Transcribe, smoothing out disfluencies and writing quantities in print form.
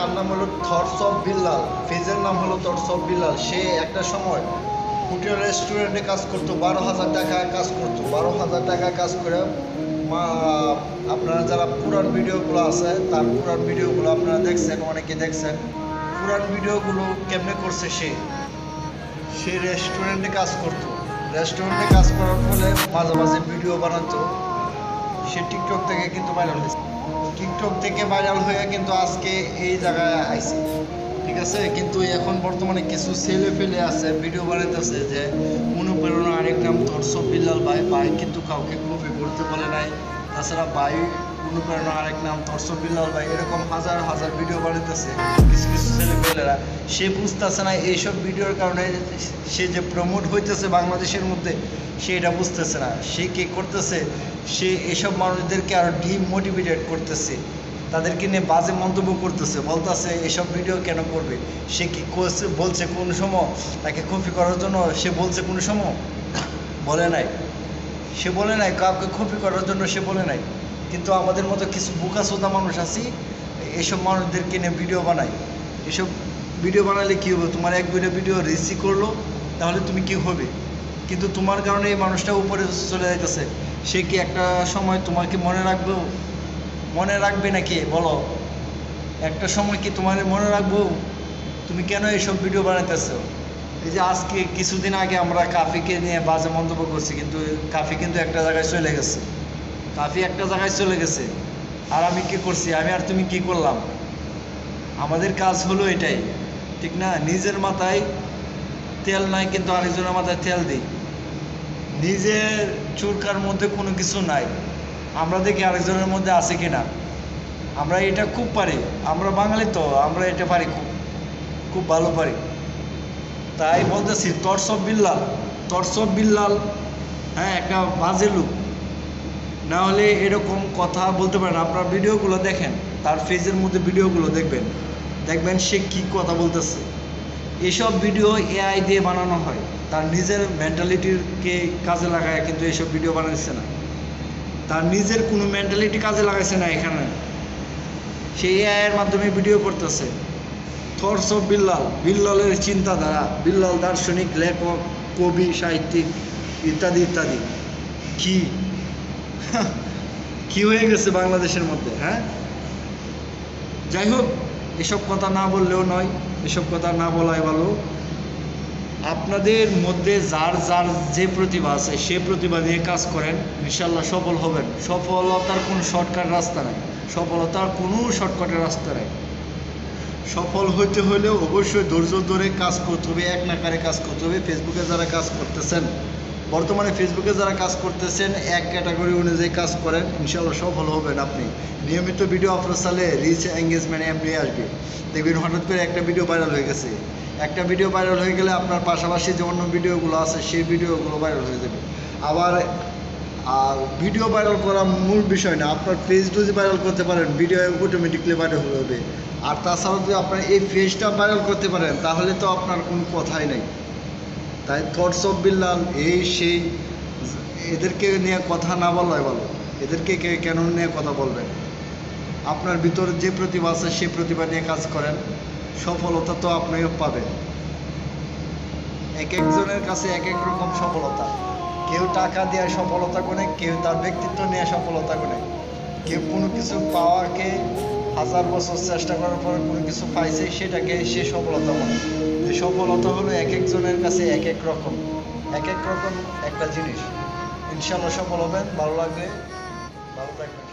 তার নাম হলো থটস অফ বিল্লাল, পেজের নাম হলো থটস অফ বিল্লাল। সে একটা সময় হোটেল রেস্টুরেন্টে কাজ করতো, 12,000 টাকা কাজ করতো। 12,000 টাকা কাজ করে আপনারা যারা পুরান ভিডিওগুলো আছে, তার পুরান ভিডিওগুলো আপনারা দেখছেন, অনেকে দেখছেন। পুরান ভিডিওগুলো কেমনে করছে সে রেস্টুরেন্টে কাজ করতো। রেস্টুরেন্টে কাজ করার ফলে মাঝে মাঝে ভিডিও বানাতো। সে টিকটক থেকে কিন্তু ভাইরাল হয়েছে। টিকটক থেকে ভাইরাল হয়ে কিন্তু আজকে এই জায়গায় আইছে, ঠিক আছে। কিন্তু এখন বর্তমানে কিছু ছেলে ফেলে আছে ভিডিও বানাইতেছে যে অনুপ্রেরণা আরেক নাম থটস অফ বিল্লাল ভাই। ভাই কিন্তু কাউকে কপি করতে বলে নাই। তাছাড়া ভাই অনুপ্রেরণা আরেক নাম থটস অফ বিল্লাল ভাই, এরকম হাজার হাজার ভিডিও বানাইতেছে কিছু কিছু ছেলে ফেলেরা। সে বুঝতেছে না এইসব ভিডিওর কারণে সে যে প্রমোট হইতেছে বাংলাদেশের মধ্যে, সে এটা বুঝতেছে না। সে কি করতেছে, সে এসব মানুষদেরকে আরও ডিমোটিভেটেড করতেছে, তাদেরকে নিয়ে বাজে মন্তব্য করতেছে, বলতেছে এসব ভিডিও কেন করবে। সে কি বলছে কোন সময় তাকে কপি করার জন্য? সে বলছে কোন সময়? বলে নাই। সে বলে নাই কাউকে কপি করার জন্য, সে বলে নাই। কিন্তু আমাদের মতো কিছু বোকাচোদা মানুষ আছি, এসব মানুষদেরকে নিয়ে ভিডিও বানাই। এসব ভিডিও বানালে কী হবে? তোমার এক দুইটা ভিডিও রিসিভ করলো, তাহলে তুমি কি হবে? কিন্তু তোমার কারণে এই মানুষটা উপরে চলে যাইতেছে। সে কি একটা সময় তোমাকে মনে রাখবো? মনে রাখবে নাকি বলো? একটা সময় কি তোমার মনে রাখবো? তুমি কেন এইসব ভিডিও বানাইতেছো? এই যে আজকে কিছুদিন আগে আমরা কাফিকে নিয়ে বাজে মন্তব্য করছি, কিন্তু কাফি কিন্তু একটা জায়গায় চলে গেছে। কাফি একটা জায়গায় চলে গেছে, আর আমি কি করছি? আমি আর তুমি কি করলাম? আমাদের কাজ হলো এটাই, ঠিক না? নিজের মাথায় তেল নাই, কিন্তু আরেকজনের মাথায় তেল দিই। নিজের চুরকার মধ্যে কোনো কিছু নাই, আমরা দেখি আরেকজনের মধ্যে আছে কিনা। আমরা এটা খুব পারি, আমরা বাঙালি তো, আমরা এটা পারি, খুব খুব ভালো পারি। তাই বলতেছি thoughts of Billal, thoughts of Billal হ্যাঁ একটা বাজে লোক। না হলে এরকম কথা বলতে পারেন। আপনার ভিডিওগুলো দেখেন, তার ফেজের মধ্যে ভিডিওগুলো দেখবেন, দেখবেন সে কী কথা বলতেছে। এসব ভিডিও এআই দিয়ে বানানো হয়, তার নিজের মেন্টালিটিকে কাজে লাগায় কিন্তু এসব ভিডিও বানাচ্ছে না। তার নিজের কোনো মেন্টালিটি কাজে লাগাইছে না এখানে, সেই এআইয়ের মাধ্যমে ভিডিও করতেছে। থটস অফ বিল্লাল, বিল্লালের চিন্তাধারা, বিল্লাল দার্শনিক, লেখক, কবি, সাহিত্যিক ইত্যাদি ইত্যাদি। কি হয়ে গেছে বাংলাদেশের মধ্যে, হ্যাঁ? যাই হোক, এসব কথা না বললেও নয়, এসব কথা না বলাই ভালো। আপনাদের মধ্যে যার যার যে প্রতিভা আছে, সে প্রতিভা নিয়ে কাজ করেন, ইনশাল্লাহ সফল হবেন। সফলতার কোনো শর্টকাট রাস্তা নাই, সফলতার কোনো শর্টকাটের রাস্তা নাই। সফল হইতে হলেও অবশ্যই ধৈর্য ধরে কাজ করতে হবে, এক নাকারে কাজ করতে হবে। ফেসবুকে যারা কাজ করতেছেন, বর্তমানে ফেসবুকে যারা কাজ করতেছেন, এক ক্যাটাগরি অনুযায়ী কাজ করেন, ইনশাল্লাহ সফল হবেন আপনি। নিয়মিত ভিডিও আপলোড চালে রিচ এঙ্গেজমেন্ট এমনি আসবে। দেখবেন হঠাৎ করে একটা ভিডিও ভাইরাল হয়ে গেছে। একটা ভিডিও ভাইরাল হয়ে গেলে আপনার পাশাপাশি যে অন্য ভিডিওগুলো আছে, সেই ভিডিওগুলো ভাইরাল হয়ে যাবে। আবার ভিডিও ভাইরাল করা মূল বিষয় না, আপনার পেজ যদি ভাইরাল করতে পারেন, ভিডিও অটোমেটিকলি ভাইরাল হবে। আর তাছাড়াও যদি আপনার এই পেজটা ভাইরাল করতে পারেন, তাহলে তো আপনার কোনো কথাই নেই। তাই থটস অফ বিল্লাল, এই সেই, এদেরকে নিয়ে কথা না বলাই ভালো। এদেরকে কেন নিয়ে কথা বলবেন? আপনার ভিতরে যে প্রতিভা আছে, সেই প্রতিভা নিয়ে কাজ করেন, সফলতা তো আপনিও পাবেন। এক একজনের কাছে এক এক রকম সফলতা। কেউ টাকা দিয়ে সফলতা করে, কেউ তার ব্যক্তিত্ব নিয়ে সফলতা করে, কেউ কোনো কিছু পাওয়াকে 1000 বছর চেষ্টা করার পরে কোনো কিছু পাইছে, সেটাকে সে সফলতা মনে। এই সফলতা হলো এক একজনের কাছে এক এক রকম একটা জিনিস। ইনশাল্লাহ সফল হবেন। ভালো লাগবে, ভালো থাকবেন।